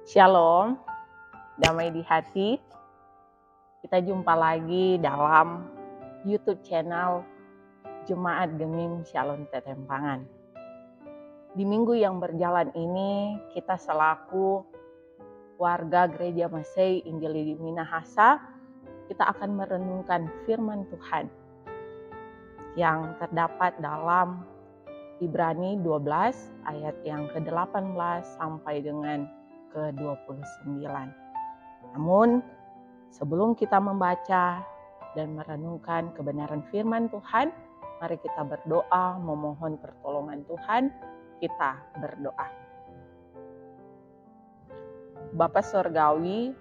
Shalom, damai di hati. Kita jumpa lagi dalam YouTube channel Jemaat Gemim Shalom Tetempangan. Di minggu yang berjalan ini, kita selaku warga Gereja Masei Injili di Minahasa, kita akan merenungkan firman Tuhan yang terdapat dalam Ibrani 12 ayat yang ke-18 sampai dengan ke-29. Namun, sebelum kita membaca dan merenungkan kebenaran firman Tuhan, mari kita berdoa memohon pertolongan Tuhan. Kita berdoa. Bapa Surgawi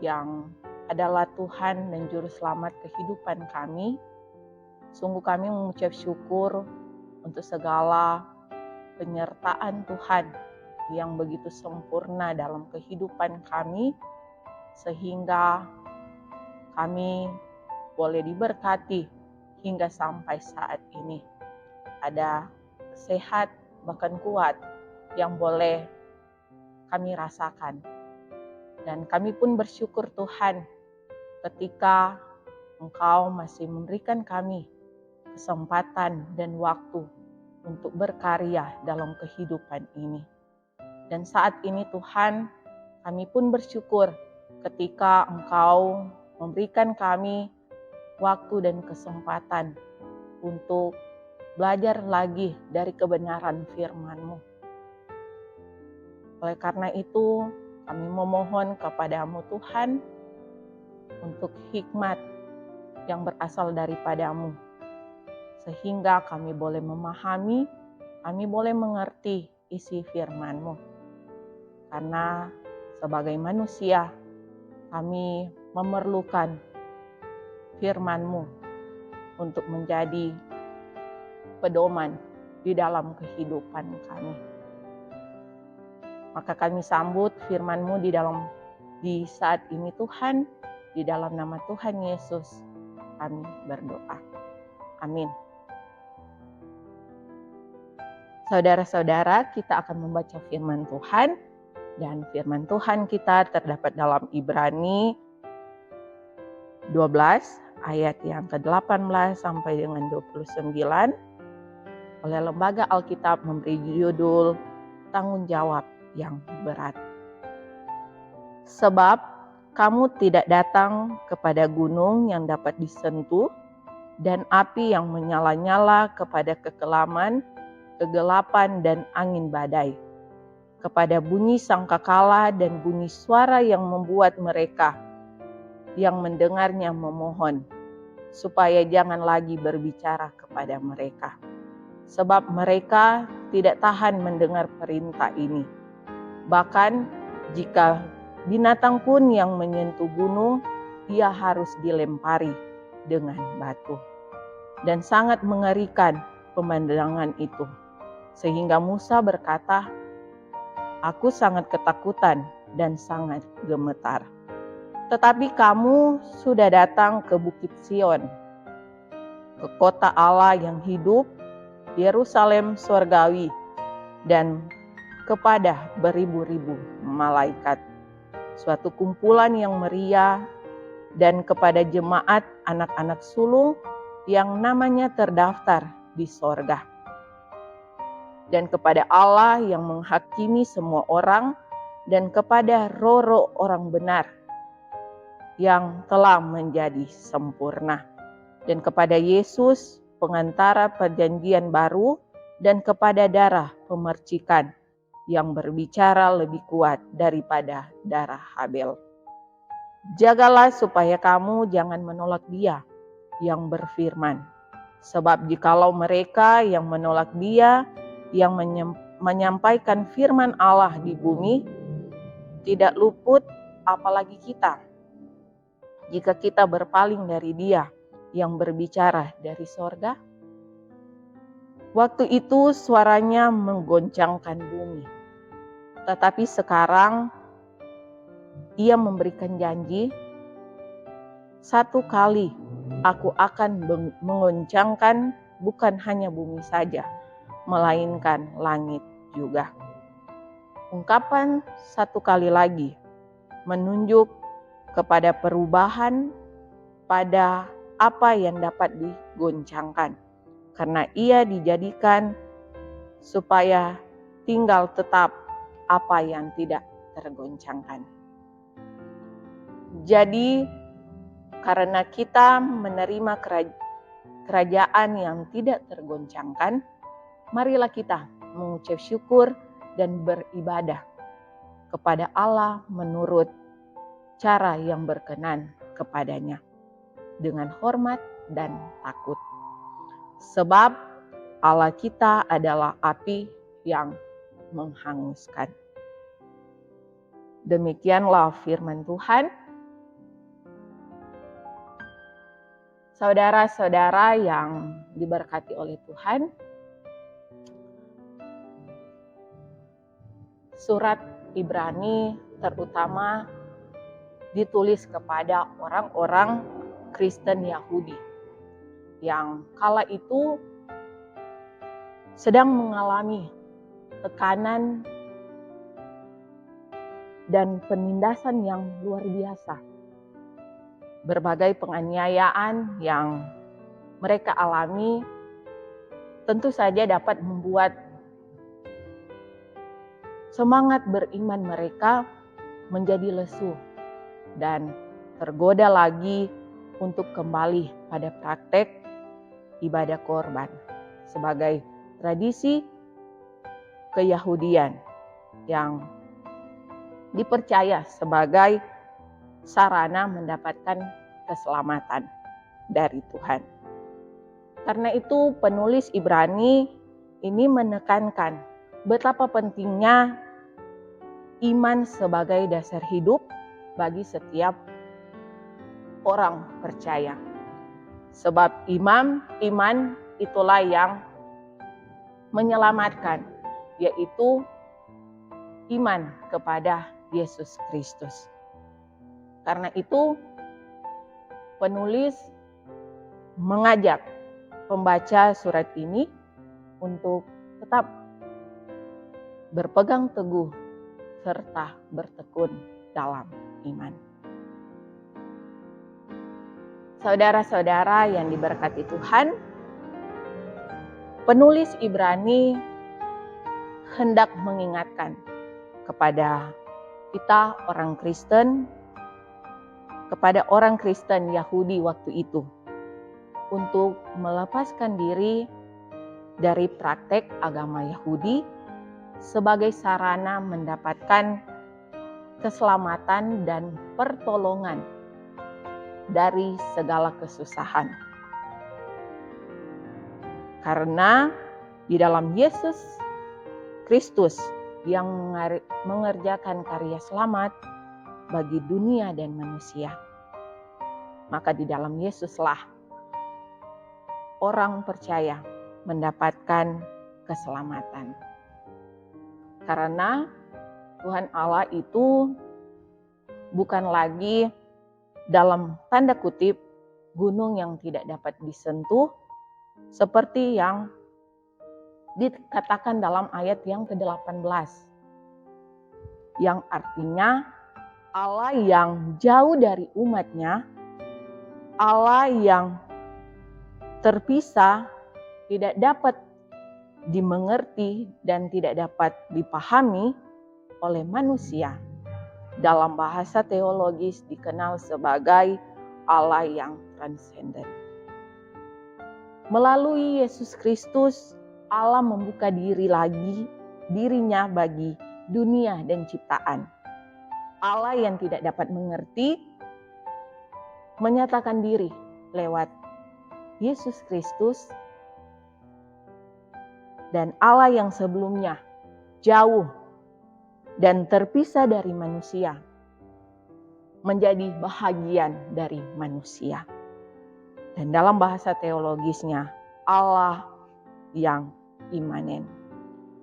yang adalah Tuhan dan Juru Selamat kehidupan kami, sungguh kami mengucap syukur untuk segala penyertaan Tuhan yang begitu sempurna dalam kehidupan kami, sehingga kami boleh diberkati hingga sampai saat ini. Ada sehat bahkan kuat yang boleh kami rasakan. Dan kami pun bersyukur Tuhan ketika Engkau masih memberikan kami kesempatan dan waktu untuk berkarya dalam kehidupan ini. Dan saat ini Tuhan, kami pun bersyukur ketika Engkau memberikan kami waktu dan kesempatan untuk belajar lagi dari kebenaran firman-Mu. Oleh karena itu, kami memohon kepadamu Tuhan untuk hikmat yang berasal daripada-Mu, sehingga kami boleh memahami, kami boleh mengerti isi firman-Mu. Karena sebagai manusia, kami memerlukan firman-Mu untuk menjadi pedoman di dalam kehidupan kami. Maka kami sambut firman-Mu di saat ini Tuhan, di dalam nama Tuhan Yesus kami berdoa. Amin. Saudara-saudara, kita akan membaca firman Tuhan, dan firman Tuhan kita terdapat dalam Ibrani 12 ayat yang ke-18 sampai dengan 29 oleh Lembaga Alkitab memberi judul Tanggung Jawab yang Berat. Sebab kamu tidak datang kepada gunung yang dapat disentuh dan api yang menyala-nyala kepada kekelaman, kegelapan dan angin badai, kepada bunyi sangkakala dan bunyi suara yang membuat mereka yang mendengarnya memohon, supaya jangan lagi berbicara kepada mereka. Sebab mereka tidak tahan mendengar perintah ini. Bahkan jika binatang pun yang menyentuh gunung, ia harus dilempari dengan batu. Dan sangat mengerikan pemandangan itu. Sehingga Musa berkata, "Aku sangat ketakutan dan sangat gemetar." Tetapi kamu sudah datang ke Bukit Sion, ke kota Allah yang hidup, Yerusalem surgawi, dan kepada beribu-ribu malaikat, suatu kumpulan yang meriah, dan kepada jemaat anak-anak sulung yang namanya terdaftar di sorga, dan kepada Allah yang menghakimi semua orang, dan kepada roh-roh orang benar yang telah menjadi sempurna, dan kepada Yesus pengantara perjanjian baru, dan kepada darah pemercikan yang berbicara lebih kuat daripada darah Habel. Jagalah supaya kamu jangan menolak Dia yang berfirman, sebab jikalau mereka yang menolak Dia yang menyampaikan firman Allah di bumi tidak luput, apalagi kita, jika kita berpaling dari Dia yang berbicara dari sorga. Waktu itu suaranya menggoncangkan bumi. Tetapi sekarang Ia memberikan janji, "Satu kali Aku akan mengoncangkan bukan hanya bumi saja, melainkan langit juga. Ungkapan satu kali lagi menunjuk kepada perubahan pada apa yang dapat digoncangkan, karena ia dijadikan supaya tinggal tetap apa yang tidak tergoncangkan. Jadi, karena kita menerima kerajaan yang tidak tergoncangkan, marilah kita mengucap syukur dan beribadah kepada Allah menurut cara yang berkenan kepadanya, dengan hormat dan takut. Sebab Allah kita adalah api yang menghanguskan. Demikianlah firman Tuhan. Saudara-saudara yang diberkati oleh Tuhan, surat Ibrani terutama ditulis kepada orang-orang Kristen Yahudi yang kala itu sedang mengalami tekanan dan penindasan yang luar biasa. Berbagai penganiayaan yang mereka alami tentu saja dapat membuat semangat beriman mereka menjadi lesu dan tergoda lagi untuk kembali pada praktek ibadah korban sebagai tradisi keyahudian yang dipercaya sebagai sarana mendapatkan keselamatan dari Tuhan. Karena itu penulis Ibrani ini menekankan betapa pentingnya iman sebagai dasar hidup bagi setiap orang percaya. Sebab iman itulah yang menyelamatkan, yaitu iman kepada Yesus Kristus. Karena itu penulis mengajak pembaca surat ini untuk tetap berpegang teguh serta bertekun dalam iman. Saudara-saudara yang diberkati Tuhan, penulis Ibrani hendak mengingatkan kepada kita orang Kristen, kepada orang Kristen Yahudi waktu itu, untuk melepaskan diri dari praktek agama Yahudi sebagai sarana mendapatkan keselamatan dan pertolongan dari segala kesusahan. Karena di dalam Yesus Kristus yang mengerjakan karya selamat bagi dunia dan manusia, maka di dalam Yesuslah orang percaya mendapatkan keselamatan. Karena Tuhan Allah itu bukan lagi dalam tanda kutip gunung yang tidak dapat disentuh seperti yang dikatakan dalam ayat yang ke-18. Yang artinya Allah yang jauh dari umatnya, Allah yang terpisah, tidak dapat dimengerti dan tidak dapat dipahami oleh manusia. Dalam bahasa teologis dikenal sebagai Allah yang transenden. Melalui Yesus Kristus, Allah membuka dirinya bagi dunia dan ciptaan. Allah yang tidak dapat mengerti menyatakan diri lewat Yesus Kristus, dan Allah yang sebelumnya jauh dan terpisah dari manusia menjadi bahagian dari manusia. Dan dalam bahasa teologisnya, Allah yang imanen.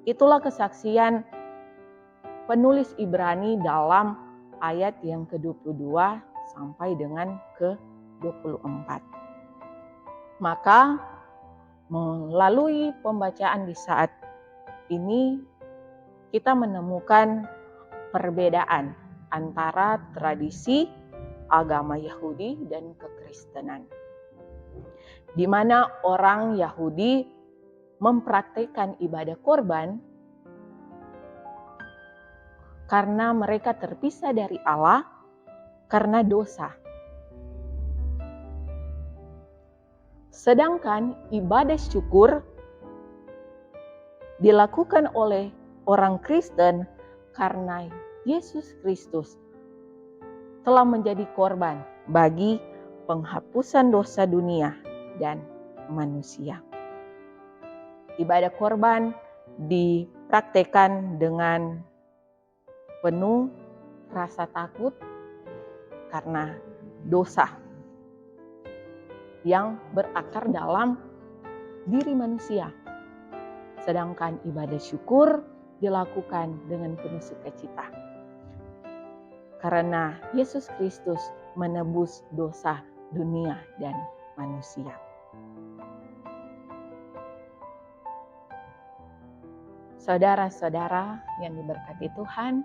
Itulah kesaksian penulis Ibrani dalam ayat yang ke-22 sampai dengan ke-24. Maka melalui pembacaan di saat ini, kita menemukan perbedaan antara tradisi agama Yahudi dan kekristenan, di mana orang Yahudi mempraktikkan ibadah korban karena mereka terpisah dari Allah karena dosa. Sedangkan ibadah syukur dilakukan oleh orang Kristen karena Yesus Kristus telah menjadi korban bagi penghapusan dosa dunia dan manusia. Ibadah korban dipraktekkan dengan penuh rasa takut karena dosa yang berakar dalam diri manusia. Sedangkan ibadah syukur dilakukan dengan penuh sukacita, karena Yesus Kristus menebus dosa dunia dan manusia. Saudara-saudara yang diberkati Tuhan,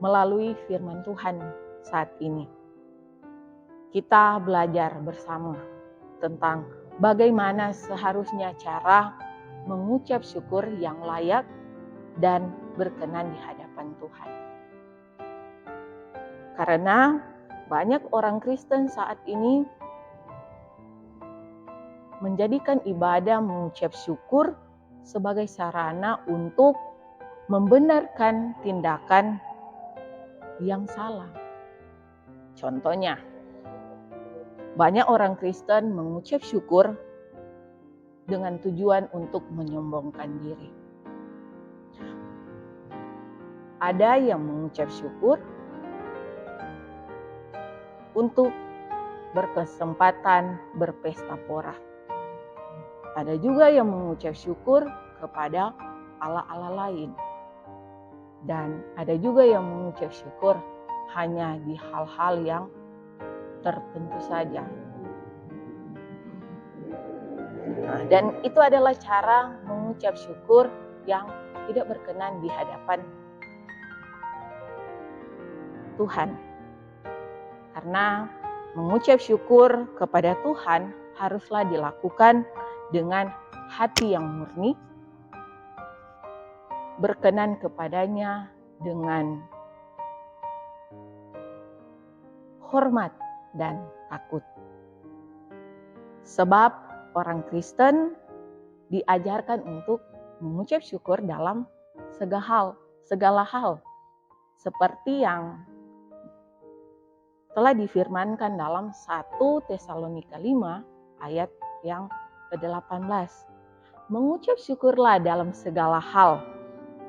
melalui firman Tuhan saat ini, kita belajar bersama tentang bagaimana seharusnya cara mengucap syukur yang layak dan berkenan di hadapan Tuhan. Karena banyak orang Kristen saat ini menjadikan ibadah mengucap syukur sebagai sarana untuk membenarkan tindakan yang salah. Contohnya, banyak orang Kristen mengucap syukur dengan tujuan untuk menyombongkan diri. Ada yang mengucap syukur untuk berkesempatan berpesta pora. Ada juga yang mengucap syukur kepada Allah-Allah lain. Dan ada juga yang mengucap syukur hanya di hal-hal yang tertentu saja. Dan itu adalah cara mengucap syukur yang tidak berkenan di hadapan Tuhan. Karena mengucap syukur kepada Tuhan haruslah dilakukan dengan hati yang murni, berkenan kepadanya dengan hormat dan takut. Sebab orang Kristen diajarkan untuk mengucap syukur dalam segala hal, seperti yang telah difirmankan dalam 1 Tesalonika 5 ayat yang ke-18. Mengucap syukurlah dalam segala hal,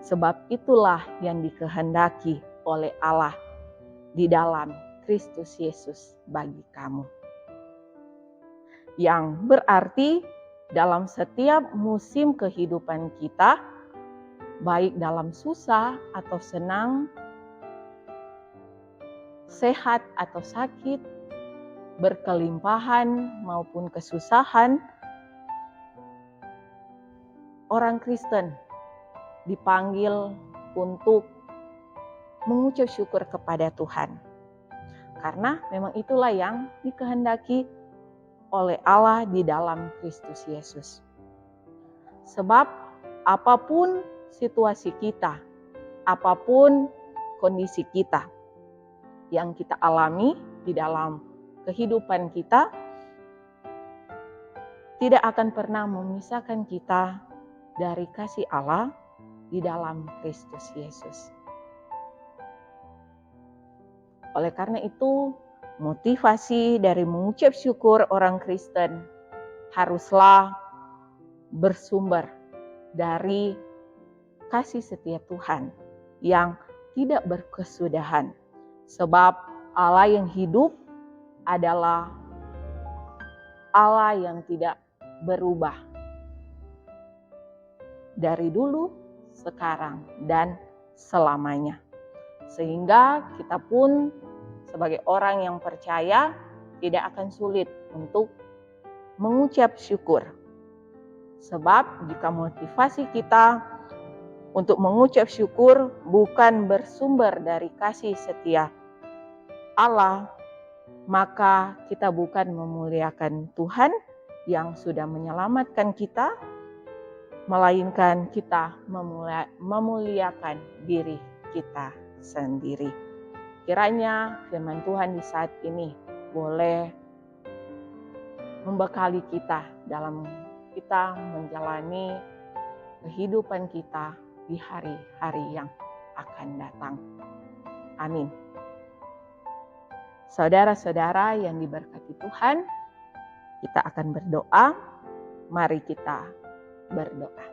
sebab itulah yang dikehendaki oleh Allah di dalam Kristus Yesus bagi kamu. Yang berarti dalam setiap musim kehidupan kita, baik dalam susah atau senang, sehat atau sakit, berkelimpahan maupun kesusahan, orang Kristen dipanggil untuk mengucap syukur kepada Tuhan. Karena memang itulah yang dikehendaki oleh Allah di dalam Kristus Yesus. Sebab apapun situasi kita, apapun kondisi kita yang kita alami di dalam kehidupan kita, tidak akan pernah memisahkan kita dari kasih Allah di dalam Kristus Yesus. Oleh karena itu, motivasi dari mengucap syukur orang Kristen haruslah bersumber dari kasih setia Tuhan yang tidak berkesudahan. Sebab Allah yang hidup adalah Allah yang tidak berubah. Dari dulu, sekarang, dan selamanya. Sehingga kita pun sebagai orang yang percaya tidak akan sulit untuk mengucap syukur. Sebab jika motivasi kita untuk mengucap syukur bukan bersumber dari kasih setia Allah, maka kita bukan memuliakan Tuhan yang sudah menyelamatkan kita, melainkan kita memuliakan diri kita sendiri. Kiranya firman Tuhan di saat ini boleh membekali kita dalam kita menjalani kehidupan kita di hari-hari yang akan datang. Amin. Saudara-saudara yang diberkati Tuhan, kita akan berdoa. Mari kita berdoa.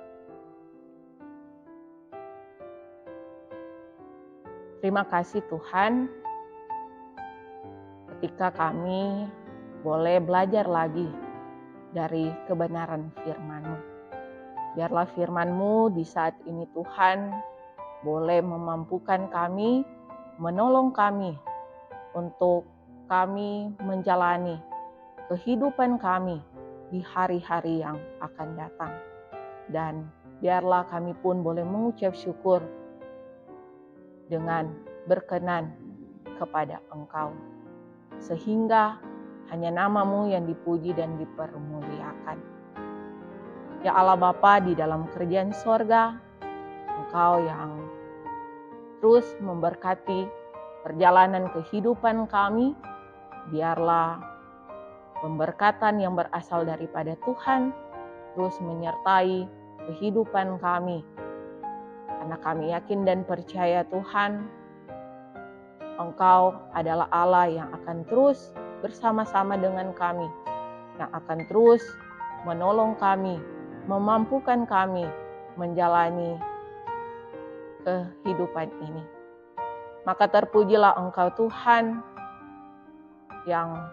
Terima kasih Tuhan, ketika kami boleh belajar lagi dari kebenaran firman-Mu. Biarlah firman-Mu di saat ini Tuhan boleh memampukan kami, menolong kami untuk kami menjalani kehidupan kami di hari-hari yang akan datang. Dan biarlah kami pun boleh mengucap syukur dengan berkenan kepada Engkau, sehingga hanya nama-Mu yang dipuji dan dipermuliakan. Ya Allah Bapa di dalam kerajaan sorga, Engkau yang terus memberkati perjalanan kehidupan kami, biarlah pemberkatan yang berasal daripada Tuhan terus menyertai kehidupan kami. Karena kami yakin dan percaya Tuhan, Engkau adalah Allah yang akan terus bersama-sama dengan kami, yang akan terus menolong kami, memampukan kami menjalani kehidupan ini. Maka terpujilah Engkau Tuhan yang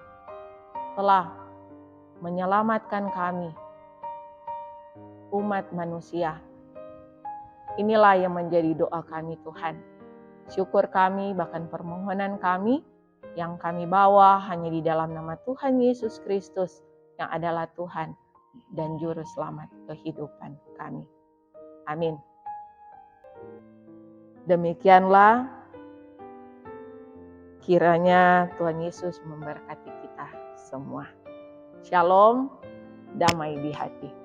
telah menyelamatkan kami, umat manusia. Inilah yang menjadi doa kami Tuhan. Syukur kami, bahkan permohonan kami yang kami bawa hanya di dalam nama Tuhan Yesus Kristus yang adalah Tuhan dan Juru Selamat kehidupan kami. Amin. Demikianlah kiranya Tuhan Yesus memberkati kita semua. Shalom, damai di hati.